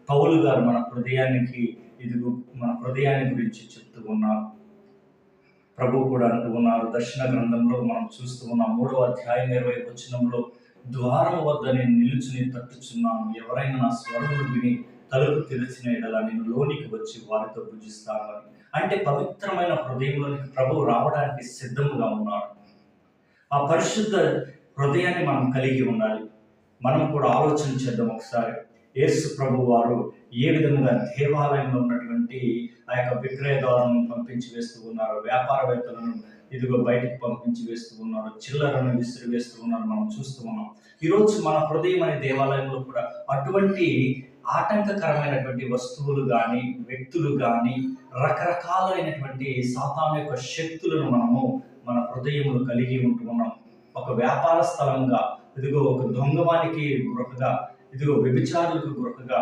పౌలు గారు మన హృదయాన్ని గురించి చెప్తూ ఉన్నారు. ప్రభు కూడా అంటూ ఉన్నారు, దర్శన గ్రంథంలో మనం చూస్తూ ఉన్నాం 3వ అధ్యాయం 20వ వచనంలో, ద్వారం వద్ద నేను నిలుచుని తట్టుచున్నాను, ఎవరైనా నా స్వరమును విని తలుపు తెరిచిన ఎడల నేను లోనికి వచ్చి వారితో భుజిస్తాను అని. అంటే పవిత్రమైన హృదయంలోనికి ప్రభువు రావడానికి సిద్ధముగా ఉన్నాడు. ఆ పరిశుద్ధ హృదయాన్ని మనం కలిగి ఉండాలి. మనం కూడా ఆలోచన చేద్దాం ఒకసారి. యేసు ప్రభు వారు ఏ విధంగా దేవాలయంలో ఉన్నటువంటి ఆ యొక్క విక్రయదారులను పంపించి వేస్తూ ఉన్నారు, వ్యాపారవేత్తలను ఇదిగో బయటికి పంపించి వేస్తూ ఉన్నారు, చిల్లరను విసిరి వేస్తూ ఉన్నారు, మనం చూస్తూ ఉన్నాం. ఈరోజు మన హృదయం అనే దేవాలయంలో కూడా అటువంటి ఆటంకకరమైనటువంటి వస్తువులు కానీ, వ్యక్తులు కానీ, రకరకాలైనటువంటి సాతాను యొక్క శక్తులను మన హృదయంలో కలిగి ఉంటూ ఉన్నాం. ఒక వ్యాపార స్థలంగా, ఇదిగో ఒక దొంగవానికి గృహగా, ఇదిగో వ్యభిచారులకు గృహగా